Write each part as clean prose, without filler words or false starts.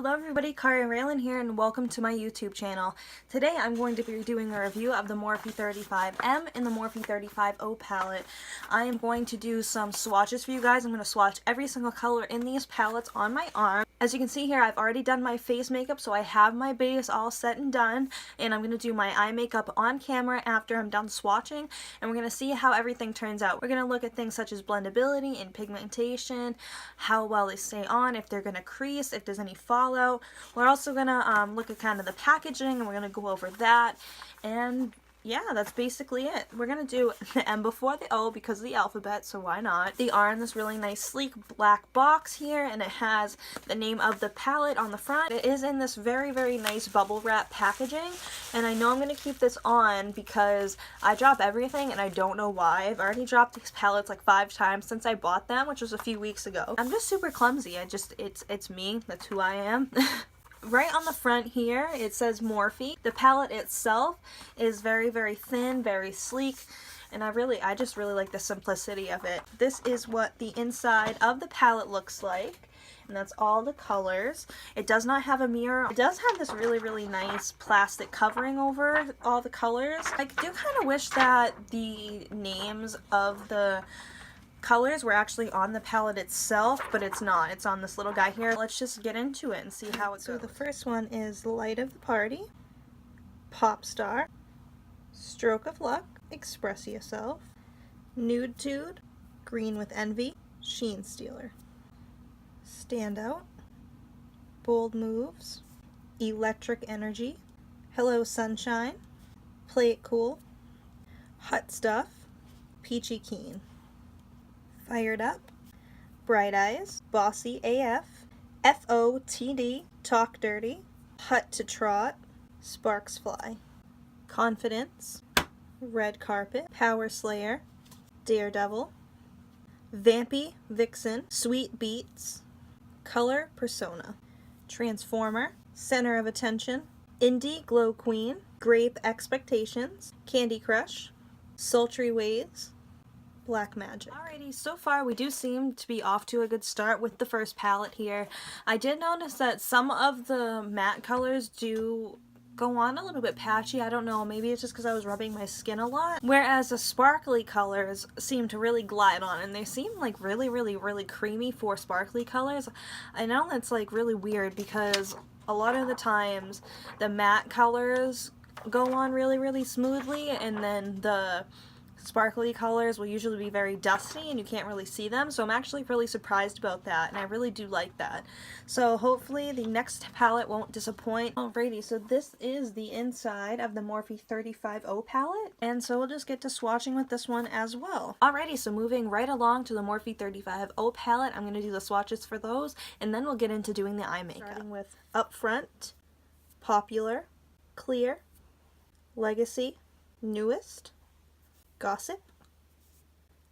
Hello everybody, Kari Raylan here and welcome to my YouTube channel. Today I'm going to be doing a review of the Morphe 35M and the Morphe 35O palette. I am going to do some swatches for you guys. I'm going to swatch every single color in these palettes on my arm. As you can see here, I've already done my face makeup, so I have my base all set and done, and I'm going to do my eye makeup on camera after I'm done swatching, and we're going to see how everything turns out. We're going to look at things such as blendability and pigmentation, how well they stay on, if they're going to crease, if there's any fallout. We're also going to look at kind of the packaging, and we're going to go over that, and yeah, that's basically it. We're going to do the M before the O because of the alphabet, so why not? They are in this really nice sleek black box here, and it has the name of the palette on the front. It is in this very, very nice bubble wrap packaging, and I know I'm going to keep this on because I drop everything and I don't know why. I've already dropped these palettes like 5 times since I bought them, which was a few weeks ago. I'm just super clumsy. It's me. That's who I am. Right on the front here, it says Morphe. The palette itself is very, very thin, very sleek, and I just really like the simplicity of it. This is what the inside of the palette looks like, and that's all the colors. It does not have a mirror. It does have this really, really nice plastic covering over all the colors. I do kind of wish that the names of the colors were actually on the palette itself, but it's not. It's on this little guy here. Let's just get into it and see how it goes. So the first one is Light of the Party, Pop Star, Stroke of Luck, Express Yourself, Nude Tude, Green with Envy, Sheen Stealer, Standout, Bold Moves, Electric Energy, Hello Sunshine, Play It Cool, Hot Stuff, Peachy Keen, Fired Up, Bright Eyes, Bossy AF, FOTD, Talk Dirty, Hut to Trot, Sparks Fly, Confidence, Red Carpet, Power Slayer, Daredevil, Vampy Vixen, Sweet Beats, Color Persona, Transformer, Center of Attention, Indie Glow Queen, Grape Expectations, Candy Crush, Sultry Waves, Black Magic. Alrighty, so far we do seem to be off to a good start with the first palette here. I did notice that some of the matte colors do go on a little bit patchy. I don't know, maybe it's just because I was rubbing my skin a lot. Whereas the sparkly colors seem to really glide on, and they seem like really, really, really creamy for sparkly colors. I know that's like really weird because a lot of the times the matte colors go on really, really smoothly, and then the sparkly colors will usually be very dusty and you can't really see them, so I'm actually really surprised about that, and I really do like that. So hopefully the next palette won't disappoint. Alrighty, so this is the inside of the Morphe 35O palette, and so we'll just get to swatching with this one as well. Alrighty, so moving right along to the Morphe 35O palette, I'm going to do the swatches for those, and then we'll get into doing the eye makeup. Starting with Up Front, Popular, Clear, Legacy, Newest, Gossip,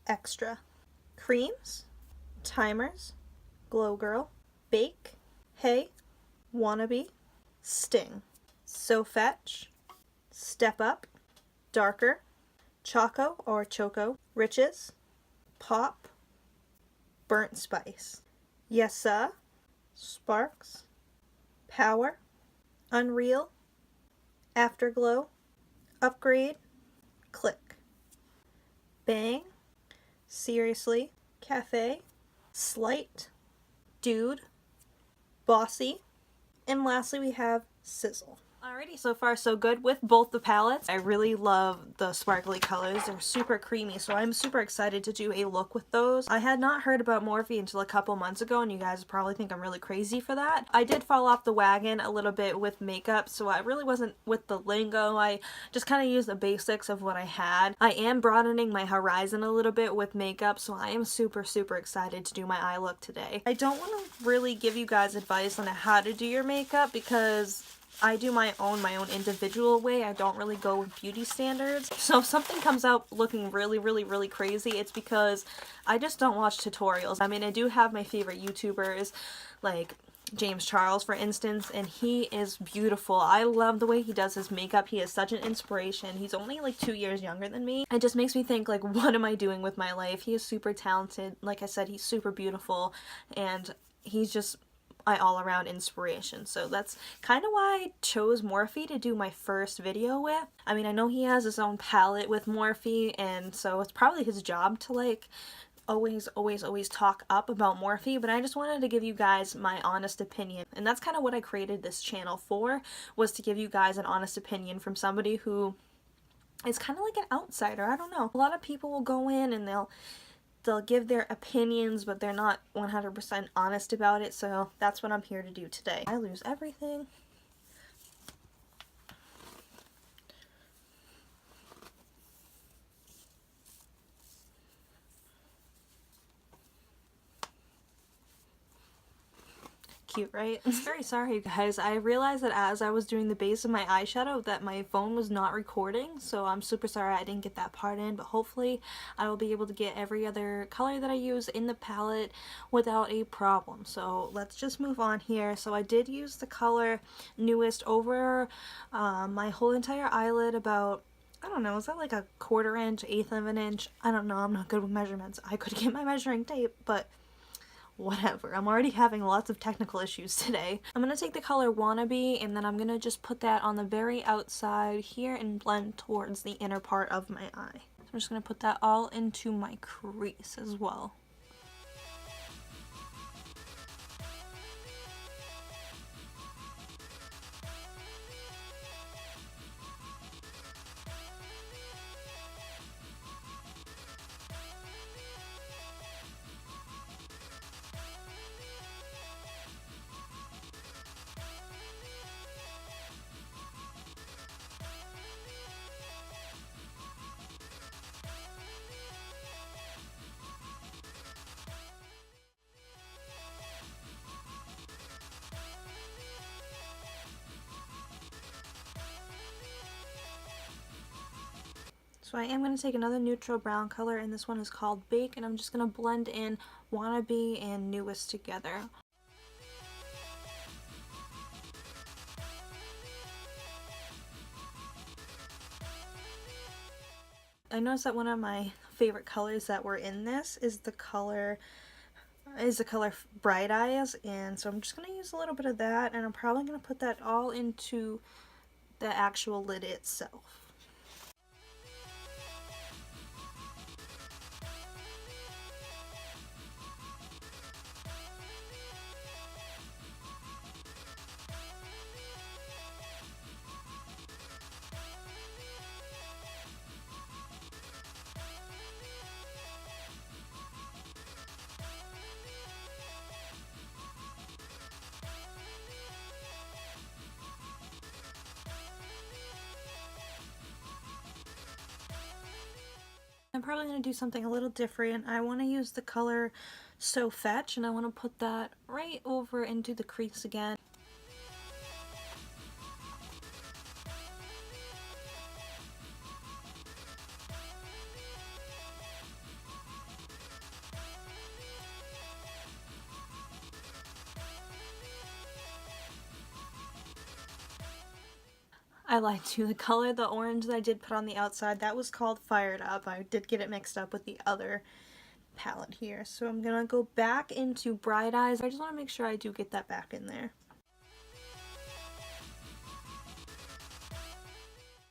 Extra, Creams, Timers, Glow Girl, Bake, Hey, Wannabe, Sting, So Fetch, Step Up, Darker, Choco or Choco, Riches, Pop, Burnt Spice, Yesa, Sparks, Power, Unreal, Afterglow, Upgrade, Click, Bang, Seriously, Cafe, Slight, Dude, Bossy, and lastly we have Sizzle. Alrighty, so far so good with both the palettes. I really love the sparkly colors. They're super creamy, so I'm super excited to do a look with those. I had not heard about Morphe until a couple months ago, and you guys probably think I'm really crazy for that. I did fall off the wagon a little bit with makeup, so I really wasn't with the lingo. I just kind of used the basics of what I had. I am broadening my horizon a little bit with makeup, so I am super, super excited to do my eye look today. I don't want to really give you guys advice on how to do your makeup because I do my own individual way. I don't really go with beauty standards. So if something comes out looking really, really, really crazy, it's because I just don't watch tutorials. I mean, I do have my favorite YouTubers, like James Charles, for instance, and he is beautiful. I love the way he does his makeup. He is such an inspiration. He's only like 2 years younger than me. It just makes me think, like, what am I doing with my life? He is super talented. Like I said, he's super beautiful, and he's just my all-around inspiration. So that's kind of why I chose Morphe to do my first video with. I mean, I know he has his own palette with Morphe, and so it's probably his job to like always talk up about Morphe, but I just wanted to give you guys my honest opinion. And that's kind of what I created this channel for, was to give you guys an honest opinion from somebody who is kind of like an outsider. I don't know. A lot of people will go in and they'll give their opinions, but they're not 100% honest about it, so that's what I'm here to do today. I lose everything. Cute, right? I'm very sorry, guys. I realized that as I was doing the base of my eyeshadow that my phone was not recording, so I'm super sorry I didn't get that part in, but hopefully I will be able to get every other color that I use in the palette without a problem. So let's just move on here. So I did use the color Newest over my whole entire eyelid, about, I don't know, is that like a 1/4 inch, 1/8 of an inch? I don't know, I'm not good with measurements. I could get my measuring tape, but whatever. I'm already having lots of technical issues today. I'm going to take the color Wannabe, and then I'm going to just put that on the very outside here and blend towards the inner part of my eye. So I'm just going to put that all into my crease as well. So I am going to take another neutral brown color, and this one is called Bake, and I'm just going to blend in Wannabe and Newest together. I noticed that one of my favorite colors that were in this is the color Bright Eyes, and so I'm just going to use a little bit of that, and I'm probably going to put that all into the actual lid itself. I'm probably going to do something a little different. I want to use the color So Fetch, and I want to put that right over into the crease again. I lied to you. The color, the orange that I did put on the outside, that was called Fired Up. I did get it mixed up with the other palette here. So I'm going to go back into Bright Eyes. I just want to make sure I do get that back in there.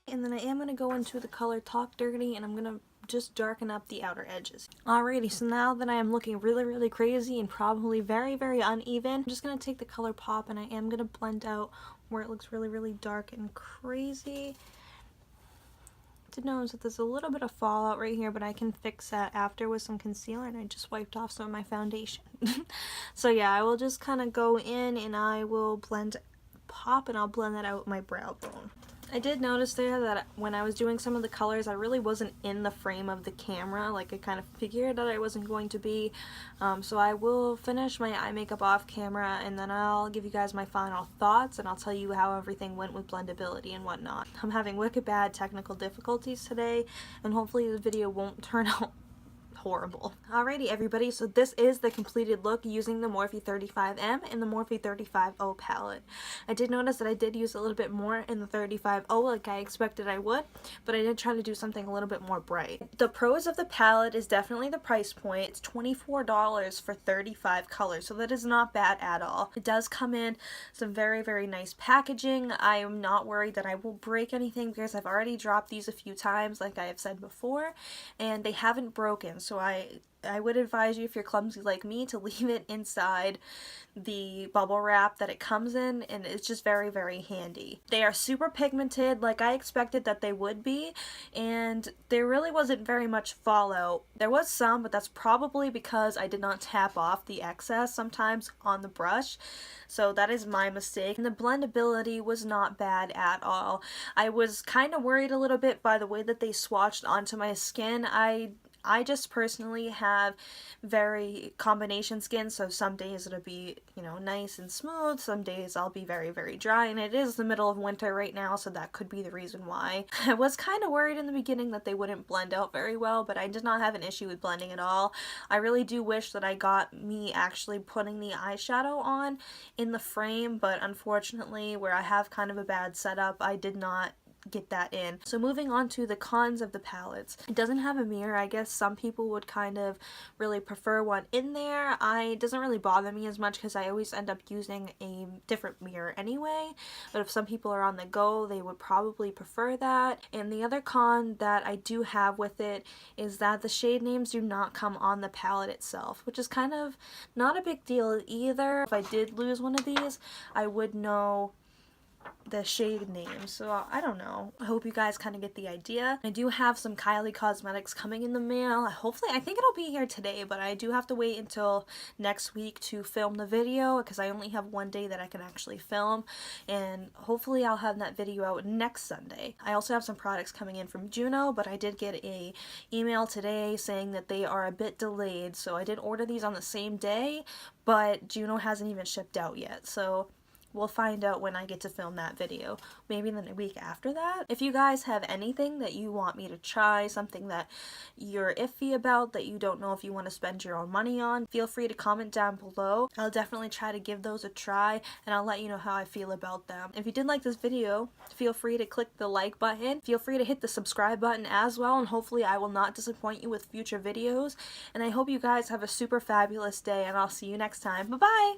And then I am going to go into the color Talk Dirty, and I'm going to just darken up the outer edges. Alrighty, so now that I am looking really crazy and probably very uneven, I'm just going to take the color Pop, and I am going to blend out where it looks really dark and crazy. I did notice that there's a little bit of fallout right here, but I can fix that after with some concealer, and I just wiped off some of my foundation. So yeah, I will just kind of go in and I will blend Pop, and I'll blend that out with my brow bone. I did notice there that when I was doing some of the colors, I really wasn't in the frame of the camera. Like, I kind of figured that I wasn't going to be. So I will finish my eye makeup off camera, and then I'll give you guys my final thoughts, and I'll tell you how everything went with blendability and whatnot. I'm having wicked bad technical difficulties today, and hopefully the video won't turn out horrible. Alrighty everybody, so this is the completed look using the Morphe 35M and the Morphe 35O palette. I did notice that I did use a little bit more in the 35O like I expected I would, but I did try to do something a little bit more bright. The pros of the palette is definitely the price point. It's $24 for 35 colors, so that is not bad at all. It does come in some very, very nice packaging. I am not worried that I will break anything because I've already dropped these a few times like I have said before, and they haven't broken, so I would advise you, if you're clumsy like me, to leave it inside the bubble wrap that it comes in, and it's just very, very handy. They are super pigmented like I expected that they would be, and there really wasn't very much fallout. There was some, but that's probably because I did not tap off the excess sometimes on the brush, so that is my mistake. And the blendability was not bad at all. I was kind of worried a little bit by the way that they swatched onto my skin. I just personally have very combination skin, so some days it'll be, you know, nice and smooth, some days I'll be very, very dry, and it is the middle of winter right now, so that could be the reason why. I was kind of worried in the beginning that they wouldn't blend out very well, but I did not have an issue with blending at all. I really do wish that I got me actually putting the eyeshadow on in the frame, but unfortunately, where I have kind of a bad setup, I did not get that in. So moving on to the cons of the palettes. It doesn't have a mirror. I guess some people would kind of really prefer one in there. It doesn't really bother me as much because I always end up using a different mirror anyway, but if some people are on the go, they would probably prefer that. And the other con that I do have with it is that the shade names do not come on the palette itself, which is kind of not a big deal either. If I did lose one of these, I would know the shade name, so I don't know. I hope you guys kind of get the idea. I do have some Kylie Cosmetics coming in the mail. Hopefully, I think it'll be here today, but I do have to wait until next week to film the video because I only have one day that I can actually film, and hopefully I'll have that video out next Sunday. I also have some products coming in from Juno, but I did get a email today saying that they are a bit delayed, so I did order these on the same day, but Juno hasn't even shipped out yet, so we'll find out when I get to film that video, maybe the week after that. If you guys have anything that you want me to try, something that you're iffy about, that you don't know if you want to spend your own money on, feel free to comment down below. I'll definitely try to give those a try, and I'll let you know how I feel about them. If you did like this video, feel free to click the like button. Feel free to hit the subscribe button as well, and hopefully I will not disappoint you with future videos. And I hope you guys have a super fabulous day, and I'll see you next time. Bye-bye!